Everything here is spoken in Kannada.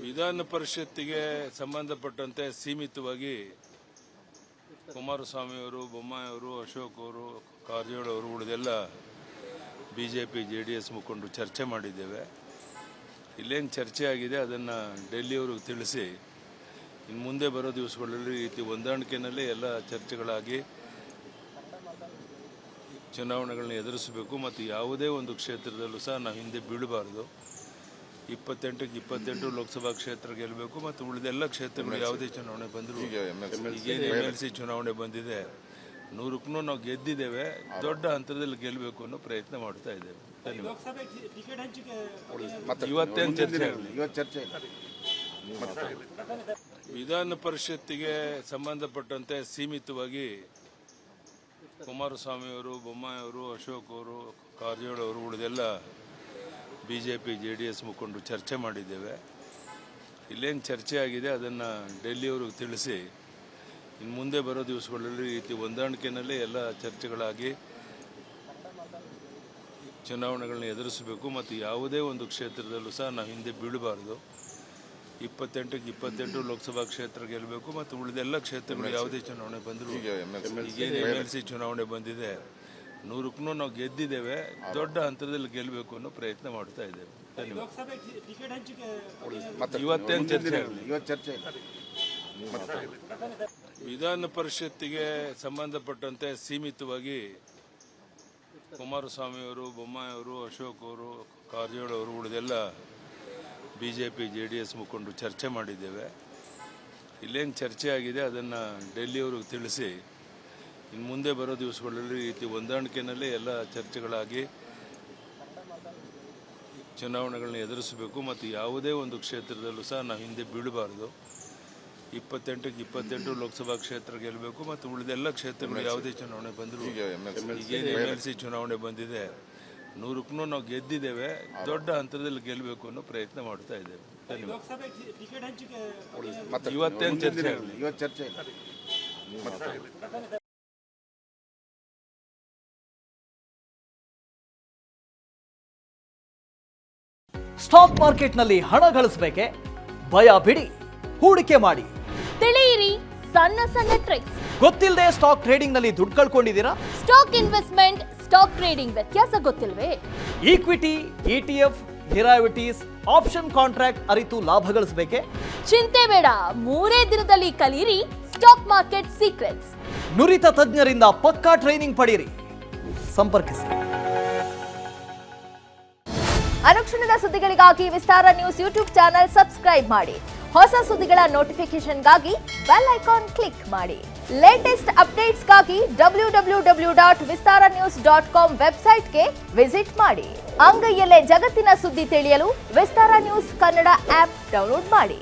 ವಿಧಾನ ಪರಿಷತ್ತಿಗೆ ಸಂಬಂಧಪಟ್ಟಂತೆ ಸೀಮಿತವಾಗಿ ಕುಮಾರಸ್ವಾಮಿ ಅವರು, ಬೊಮ್ಮಾಯಿ ಅವರು, ಅಶೋಕ್ ಅವರು, ಕಾರಜೋಳ ಅವರು ಉಳಿದೆಲ್ಲ ಬಿಜೆಪಿ JDS ಮುಖಂಡರು ಚರ್ಚೆ ಮಾಡಿದ್ದೇವೆ. ಇಲ್ಲೇನು ಚರ್ಚೆ ಆಗಿದೆ ಅದನ್ನು ಡೆಲ್ಲಿಯವ್ರಿಗೆ ತಿಳಿಸಿ ಇನ್ನು ಮುಂದೆ ಬರೋ ದಿವಸಗಳಲ್ಲಿ ಈ ರೀತಿ ಹೊಂದಾಣಿಕೆಯಲ್ಲಿ ಎಲ್ಲ ಚರ್ಚೆಗಳಾಗಿ ಚುನಾವಣೆಗಳನ್ನ ಎದುರಿಸಬೇಕು ಮತ್ತು ಯಾವುದೇ ಒಂದು ಕ್ಷೇತ್ರದಲ್ಲೂ ಸಹ ನಾವು ಹಿಂದೆ ಬೀಳಬಾರ್ದು. 28ಕ್ಕೆ 28 ಲೋಕಸಭಾ ಕ್ಷೇತ್ರ ಗೆಲ್ಲಬೇಕು ಮತ್ತು ಉಳಿದೆಲ್ಲ ಕ್ಷೇತ್ರಗಳು ಯಾವುದೇ ಚುನಾವಣೆ ಬಂದರೂ ಈಗೇನು MLC ಚುನಾವಣೆ ಬಂದಿದೆ 100ಕ್ಕೂ ನಾವು ಗೆದ್ದಿದ್ದೇವೆ. ದೊಡ್ಡ ಹಂತದಲ್ಲಿ ಗೆಲ್ಲಬೇಕು ಅನ್ನೋ ಪ್ರಯತ್ನ ಮಾಡ್ತಾ ಇದ್ದೇವೆ. ಇವತ್ತೇನು ಚರ್ಚೆ ವಿಧಾನ ಪರಿಷತ್ತಿಗೆ ಸಂಬಂಧಪಟ್ಟಂತೆ ಸೀಮಿತವಾಗಿ ಕುಮಾರಸ್ವಾಮಿ ಅವರು, ಬೊಮ್ಮಾಯಿ ಅವರು, ಅಶೋಕ್ ಅವರು, ಕಾರಜೋಳ ಅವರು ಉಳಿದೆಲ್ಲ ಬಿಜೆಪಿ JDS ಮುಖಂಡರು ಚರ್ಚೆ ಮಾಡಿದ್ದೇವೆ. ಇಲ್ಲೇನು ಚರ್ಚೆ ಆಗಿದೆ ಅದನ್ನು ಡೆಲ್ಲಿಯವ್ರಿಗೆ ತಿಳಿಸಿ ಇನ್ನು ಮುಂದೆ ಬರೋ ದಿವಸಗಳಲ್ಲಿ ಈ ರೀತಿ ಹೊಂದಾಣಿಕೆಯಲ್ಲಿ ಎಲ್ಲ ಚರ್ಚೆಗಳಾಗಿ ಚುನಾವಣೆಗಳನ್ನ ಎದುರಿಸಬೇಕು ಮತ್ತು ಯಾವುದೇ ಒಂದು ಕ್ಷೇತ್ರದಲ್ಲೂ ಸಹ ನಾವು ಹಿಂದೆ ಬೀಳಬಾರ್ದು. 28ಕ್ಕೆ 28 ಲೋಕಸಭಾ ಕ್ಷೇತ್ರ ಗೆಲ್ಲಬೇಕು ಮತ್ತು ಉಳಿದೆಲ್ಲ ಕ್ಷೇತ್ರಗಳು ಯಾವುದೇ ಚುನಾವಣೆ ಬಂದರೂ ಈಗೇನು MLC ಚುನಾವಣೆ ಬಂದಿದೆ 100ಕ್ಕೂ ನಾವು ಗೆದ್ದಿದ್ದೇವೆ. ದೊಡ್ಡ ಹಂತದಲ್ಲಿ ಗೆಲ್ಲಬೇಕು ಅನ್ನೋ ಪ್ರಯತ್ನ ಮಾಡ್ತಾ ಇದ್ದೇವೆ. ಇವತ್ತೇನು ಚರ್ಚೆ ವಿಧಾನ ಪರಿಷತ್ತಿಗೆ ಸಂಬಂಧಪಟ್ಟಂತೆ ಸೀಮಿತವಾಗಿ ಕುಮಾರಸ್ವಾಮಿ ಅವರು, ಬೊಮ್ಮಾಯಿ ಅವರು, ಅಶೋಕ್ ಅವರು, ಕಾರಜೋಳ ಅವರು ಉಳಿದೆಲ್ಲ ಬಿಜೆಪಿ JDS ಮುಖಂಡರು ಚರ್ಚೆ ಮಾಡಿದ್ದೇವೆ. ಇಲ್ಲೇನು ಚರ್ಚೆ ಆಗಿದೆ ಅದನ್ನು ಡೆಲ್ಲಿಯವ್ರಿಗೆ ತಿಳಿಸಿ ಇನ್ನು ಮುಂದೆ ಬರೋ ದಿವಸಗಳಲ್ಲಿ ಈ ರೀತಿ ಹೊಂದಾಣಿಕೆಯಲ್ಲಿ ಎಲ್ಲ ಚರ್ಚೆಗಳಾಗಿ ಚುನಾವಣೆಗಳನ್ನ ಎದುರಿಸಬೇಕು ಮತ್ತು ಯಾವುದೇ ಒಂದು ಕ್ಷೇತ್ರದಲ್ಲೂ ಸಹ ನಾವು ಹಿಂದೆ ಬೀಳಬಾರ್ದು. 28ಕ್ಕೆ 28 ಲೋಕಸಭಾ ಕ್ಷೇತ್ರ ಗೆಲ್ಲಬೇಕು ಮತ್ತು ಉಳಿದೆಲ್ಲ ಕ್ಷೇತ್ರಗಳು ಯಾವುದೇ ಚುನಾವಣೆ ಬಂದರೂ ಈಗೇನು MLC ಚುನಾವಣೆ ಬಂದಿದೆ 100ಕ್ಕೂ ನಾವು ಗೆದ್ದಿದ್ದೇವೆ. ದೊಡ್ಡ ಹಂತದಲ್ಲಿ ಗೆಲ್ಲಬೇಕು ಅನ್ನೋ ಪ್ರಯತ್ನ ಮಾಡ್ತಾ ಇದ್ದೇವೆ. ಇವತ್ತೇನು ಚರ್ಚೆ ಸ್ಟಾಕ್ ಮಾರ್ಕೆಟ್ನಲ್ಲಿ ಹಣ ಗಳಿಸಬೇಕೆ? ಭಯ ಬಿಡಿ, ಹೂಡಿಕೆ ಮಾಡಿ. ತಿಳಿಯಿರಿ ಸಣ್ಣ ಸಣ್ಣ ಟ್ರಿಕ್ಸ್. ಗೊತ್ತಿಲ್ಲದೆ ಸ್ಟಾಕ್ ಟ್ರೇಡಿಂಗ್ ನಲ್ಲಿ ದುಡ್ಡು ಕಳ್ಕೊಂಡಿದ್ದೀರಾ? ಸ್ಟಾಕ್ ಇನ್ವೆಸ್ಟ್ಮೆಂಟ್, ಸ್ಟಾಕ್ ಟ್ರೇಡಿಂಗ್ ವ್ಯತ್ಯಾಸ ಗೊತ್ತಿಲ್ವೇ? Equity, ETF, derivatives, option contract ಅರಿತು ಲಾಭ ಗಳಿಸಬೇಕೆ? ಚಿಂತೆ ಬೇಡ, 3 ದಿನದಲ್ಲಿ ಕಲಿಯಿರಿ ಸ್ಟಾಕ್ ಮಾರ್ಕೆಟ್ ಸೀಕ್ರೆಟ್ಸ್. ನುರಿತ ತಜ್ಞರಿಂದ ಪಕ್ಕಾ ಟ್ರೈನಿಂಗ್ ಪಡೆಯಿರಿ. ಸಂಪರ್ಕಿಸಿ. ಅನುಕ್ಷಣದ ಸುದ್ದಿಗಳಿಗಾಗಿ ವಿಸ್ತಾರ ನ್ಯೂಸ್ ಯೂಟ್ಯೂಬ್ ಚಾನೆಲ್ ಸಬ್ಸ್ಕ್ರೈಬ್ ಮಾಡಿ. ಹೊಸ ಸುದ್ದಿಗಳ ನೋಟಿಫಿಕೇಶನ್ಗಾಗಿ ಬೆಲ್ ಐಕಾನ್ ಕ್ಲಿಕ್ ಮಾಡಿ. ಲೇಟೆಸ್ಟ್ ಅಪ್ಡೇಟ್ಸ್ಗಾಗಿ www.vistaranews.com ವೆಬ್ಸೈಟ್ಗೆ ವಿಸಿಟ್ ಮಾಡಿ. ಅಂಗೈಯಲ್ಲೇ ಜಗತ್ತಿನ ಸುದ್ದಿ ತಿಳಿಯಲು ವಿಸ್ತಾರ ನ್ಯೂಸ್ ಕನ್ನಡ ಆಪ್ ಡೌನ್ಲೋಡ್ ಮಾಡಿ.